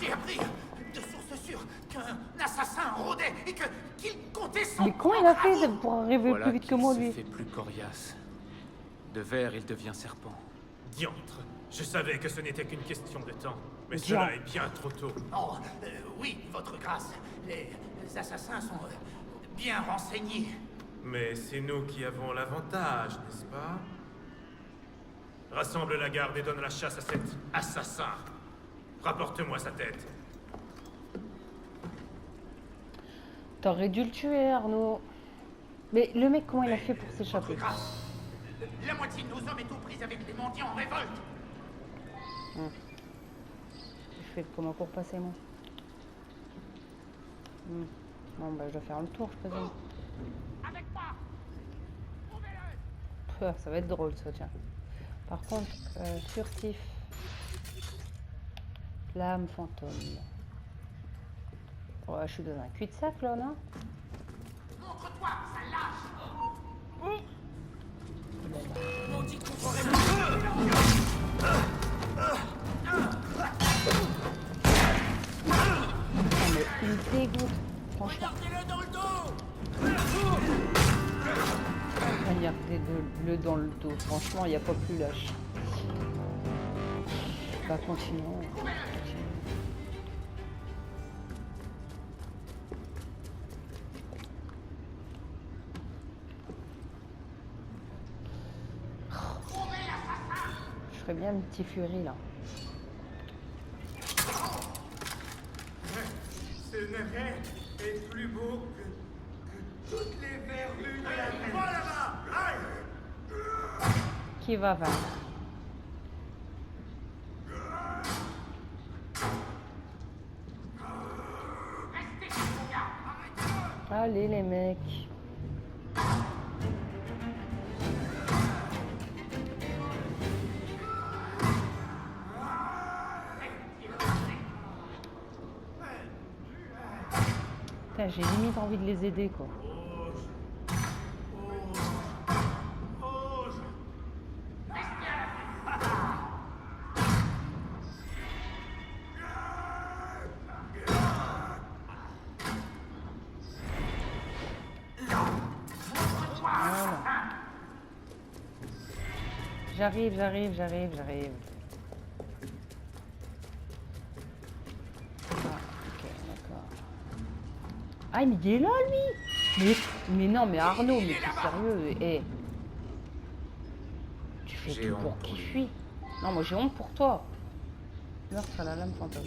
J'ai appris de sources sûres qu'un assassin rôdait et qu'il comptait son... Mais comment il a fait pour arriver Voilà plus vite que moi, qu'il lui? se fait plus coriace. De verre, il devient serpent. Diantre. Je savais que ce n'était qu'une question de temps. Mais Diantre. cela est bien trop tôt. Oh, oui, votre grâce. Les assassins sont bien renseignés. Mais c'est nous qui avons l'avantage, n'est-ce pas? Rassemble la garde et donne la chasse à cet assassin. Rapporte-moi sa tête. T'aurais dû le tuer, Arnaud. Mais le mec, comment il a fait pour s'échapper? Votre grâce. La moitié de nos hommes est aux prises avec les mendiants en révolte. Je fais comment pour passer, moi? Bon, bah, je dois faire le tour, je présume. Avec moi. Ça va être drôle, ça, tiens. Par contre, furtif. Flamme fantôme. Ouais, je suis dans un cul-de-sac, là, non? Montre-toi, ça lâche. Mais il me dégoûte, franchement. Regardez-le dans le dos. Regardez-le dans le dos, franchement, il n'y a pas plus lâche. Bah, continuons. Je ferais bien un petit furie, là. Ce nez est plus beau que toutes les verrues de la terre. Va là-bas! Aïe! Qui va vaincre? Allez, les mecs. Putain, j'ai limite envie de les aider, quoi. J'arrive. Ah, ok, d'accord. Ah, mais il est là, lui! Mais non, mais Arnaud, mais t'es sérieux? Eh. Tu fais J'ai tout honte pour pour qu'il lui. fuit. Non, moi j'ai honte pour toi. Meurtre à la lame fantôme.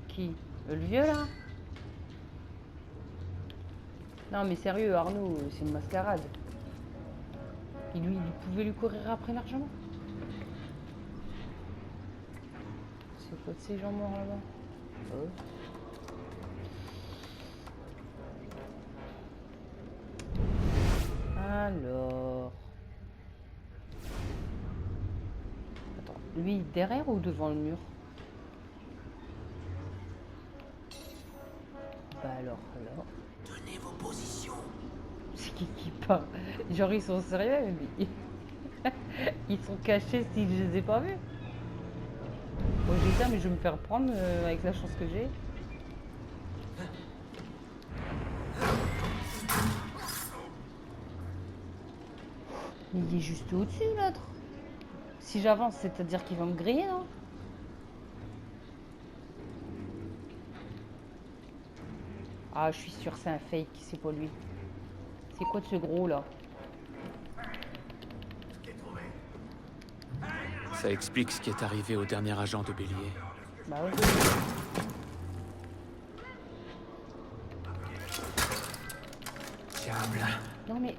Qui? Le vieux, là? Non, mais sérieux, Arnaud, c'est une mascarade. Il pouvait lui courir après largement. C'est quoi de ces gens morts là-bas? Oh. Alors... Attends, lui derrière ou devant le mur? alors là. Tenez vos positions. C'est qui parle? Genre ils sont sérieux, mais ils sont cachés si je les ai pas vus. Bon, j'ai ça, mais je vais me faire prendre avec la chance que j'ai. Il est juste au-dessus, l'autre. Si j'avance, c'est-à-dire qu'il va me griller, non? Ah, je suis sûre, c'est un fake, c'est pas lui. C'est quoi de ce gros, là? Ça explique ce qui est arrivé au dernier agent de Bélier. Bah ouais. Diable. Non mais...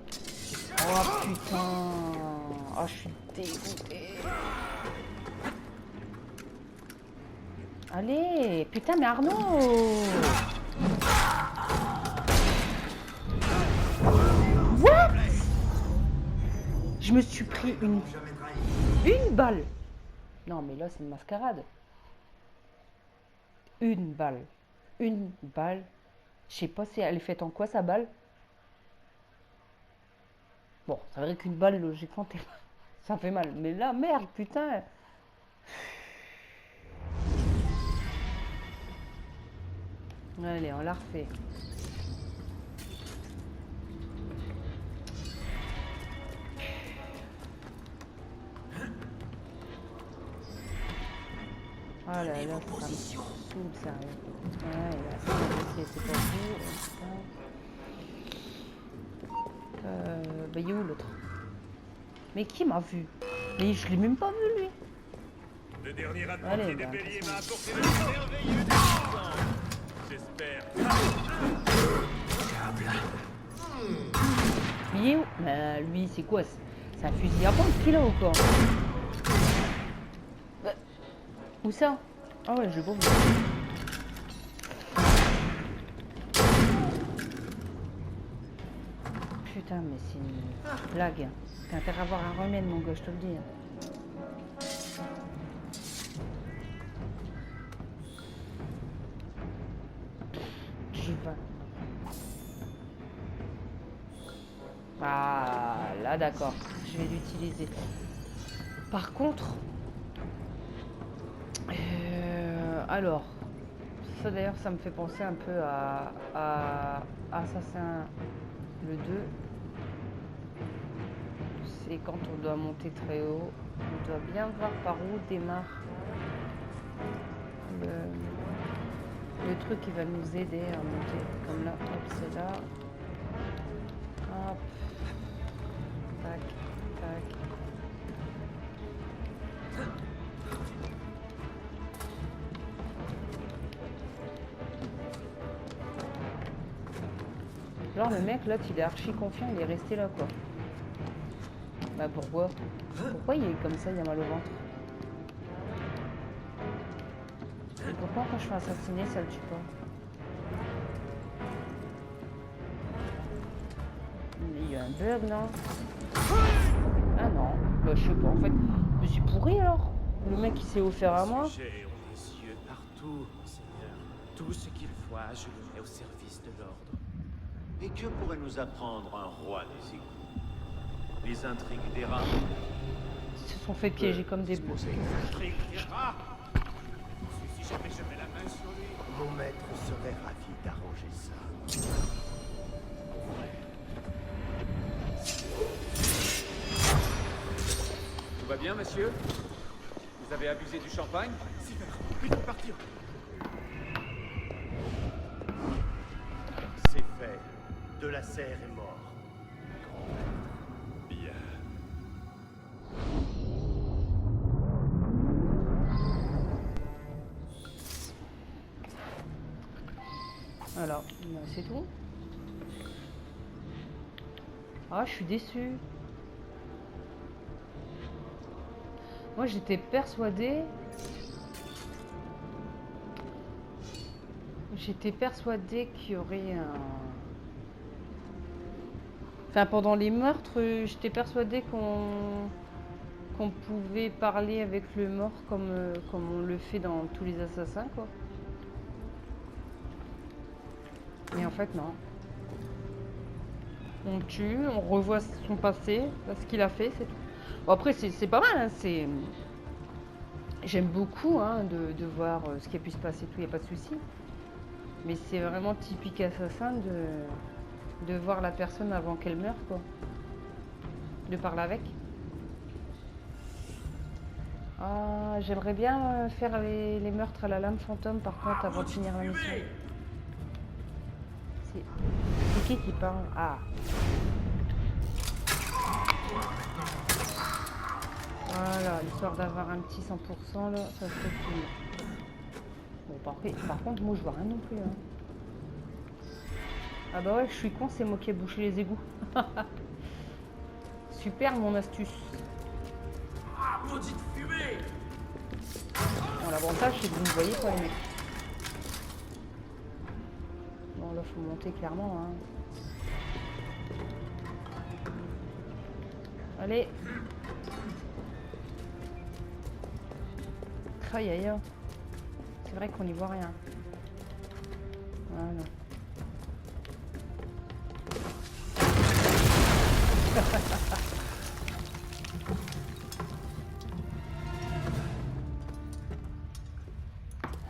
Oh putain... Oh, je suis dégoûtée. Allez, putain, mais Arnaud! What? Je me suis pris une balle. Non, mais là, c'est une mascarade. Une balle. Une balle. Je sais pas si elle est faite en quoi, sa balle. Bon, c'est vrai qu'une balle, logiquement, ça fait mal. Mais là, merde, putain. Allez, on la refait. Oh là là, ça me saoule, sérieux. Ouais, là, c'est pas vous. Bah, il est où l'autre? Mais qui m'a vu? Mais je l'ai même pas vu, lui. Le dernier apprenti Allez, de bah, Bélier façon. m'a apporté le merveilleux débutant. J'espère. Il est où? Bah, lui, c'est quoi? C'est un fusil à pompe qu'il a ou quoi? Bah, où ça? Ah ouais, je l'ai pas vu. Putain, mais c'est une blague. T'as intérêt à avoir un remède, mon gars, je te le dis. J'y vais. Ah, là, d'accord. Je vais l'utiliser. Par contre... alors... Ça, d'ailleurs, ça me fait penser un peu à Assassin le 2. C'est quand on doit monter très haut. On doit bien voir par où démarre le truc qui va nous aider à monter. Comme là, hop, c'est là. Hop. Tac, tac. Genre le mec là, il est archi confiant, il est resté là quoi. Bah pourquoi? Pourquoi il est comme ça, il a mal au ventre? Et pourquoi quand je fais assassiner, ça le tue pas? Il y a un bug non? Ah non, bah je sais pas en fait. Mais c'est pourri alors. Le mec il s'est offert à moi. J'ai les yeux partout, Seigneur. Tout ce qu'il voit, je le mets au service de l'ordre. Et que pourrait nous apprendre un roi des égouts? Les intrigues des rats? Ils se sont fait piéger comme des bouts. Intrigues des rats? Si jamais je mets la main sur lui. Mon maître serait ravi d'arranger ça. Tout va bien, monsieur? Vous avez abusé du champagne? Silver, vite partir. C'est fait. De la serre est mort. Bien. Alors, bah, c'est tout. Ah, je suis déçue. Moi, j'étais persuadée... qu'il y aurait un... Enfin, pendant les meurtres, j'étais persuadée qu'on pouvait parler avec le mort comme on le fait dans tous les assassins, quoi. Mais en fait, non. On le tue, on revoit son passé, ce qu'il a fait, c'est tout. Bon, après, c'est pas mal, hein, c'est... J'aime beaucoup hein, de voir ce qui a pu se passer, tout, il n'y a pas de souci. Mais c'est vraiment typique assassin de voir la personne avant qu'elle meure, quoi. De parler avec. Ah, j'aimerais bien faire les meurtres à la lame fantôme, par contre, avant de finir la mission. C'est qui parle? Ah. Voilà, histoire d'avoir un petit 100%, là, ça serait cool. Bon, par contre, moi, je vois rien non plus. Hein. Ah bah ouais, je suis con, c'est moi qui ai bouché les égouts. Super, mon astuce. Bon, l'avantage, c'est que vous ne voyez pas, les mecs. Bon, là, faut monter clairement. Hein. Allez. Aïe aïe. C'est vrai qu'on n'y voit rien. Voilà.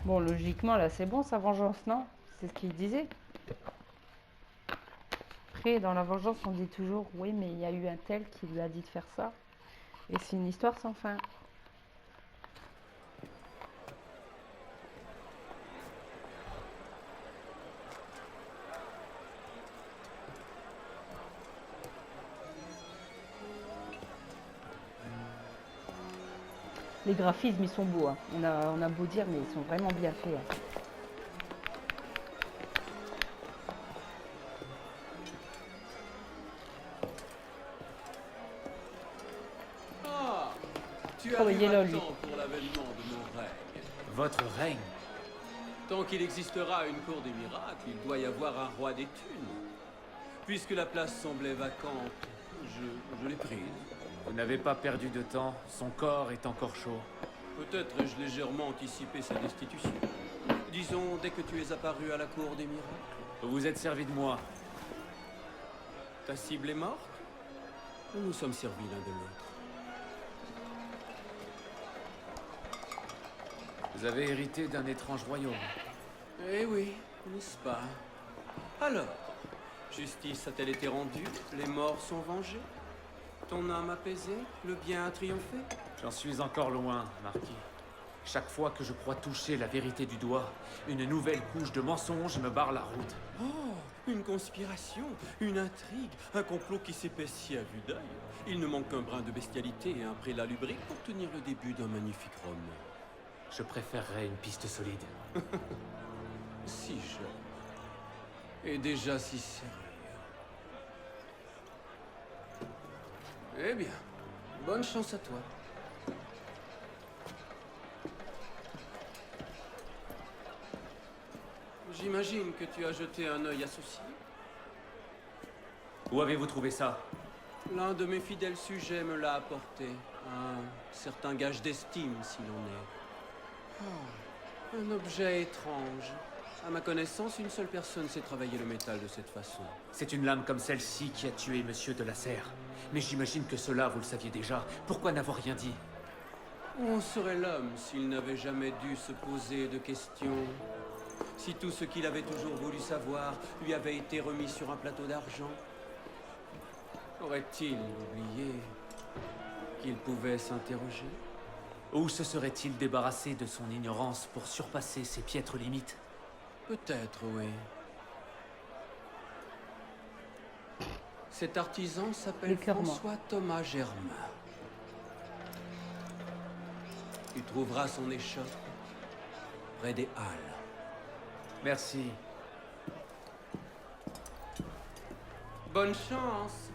Bon, logiquement, là, c'est bon, sa vengeance, non? C'est ce qu'il disait. Après, dans la vengeance, on dit toujours, oui, mais il y a eu un tel qui lui a dit de faire ça. Et c'est une histoire sans fin. Les graphismes, ils sont beaux. Hein. On a beau dire, mais ils sont vraiment bien faits. Hein. Ah, tu as Travaillez là, lui. temps pour l'avènement de mon règne. Votre règne? Tant qu'il existera une cour des miracles, il doit y avoir un roi des thunes. Puisque la place semblait vacante, je l'ai prise. Vous n'avez pas perdu de temps, son corps est encore chaud. Peut-être ai-je légèrement anticipé sa destitution. Disons, dès que tu es apparu à la cour des miracles. Vous vous êtes servi de moi. Ta cible est morte? Nous nous sommes servis l'un de l'autre. Vous avez hérité d'un étrange royaume. Eh oui, n'est-ce pas? Alors, justice a-t-elle été rendue? Les morts sont vengés? Ton âme apaisée? Le bien a triomphé? J'en suis encore loin, Marquis. Chaque fois que je crois toucher la vérité du doigt, une nouvelle couche de mensonges me barre la route. Oh, une conspiration, une intrigue, un complot qui s'épaissit à vue d'œil. Il ne manque qu'un brin de bestialité et un prélat lubrique pour tenir le début d'un magnifique roman. Je préférerais une piste solide. Si jeune. Et déjà si sérieux. Eh bien, bonne chance à toi. J'imagine que tu as jeté un œil associé. Où avez-vous trouvé ça? L'un de mes fidèles sujets me l'a apporté. Un certain gage d'estime, s'il en est. Oh, un objet étrange. À ma connaissance, une seule personne sait travailler le métal de cette façon. C'est une lame comme celle-ci qui a tué Monsieur de la Serre. Mais j'imagine que cela, vous le saviez déjà. Pourquoi n'avoir rien dit? On serait l'homme s'il n'avait jamais dû se poser de questions. Si tout ce qu'il avait toujours voulu savoir lui avait été remis sur un plateau d'argent, aurait-il oublié qu'il pouvait s'interroger? Ou se serait-il débarrassé de son ignorance pour surpasser ses piètres limites? Peut-être, oui. Cet artisan s'appelle François Thomas Germain. Tu trouveras son échoppe près des Halles. Merci. Bonne chance.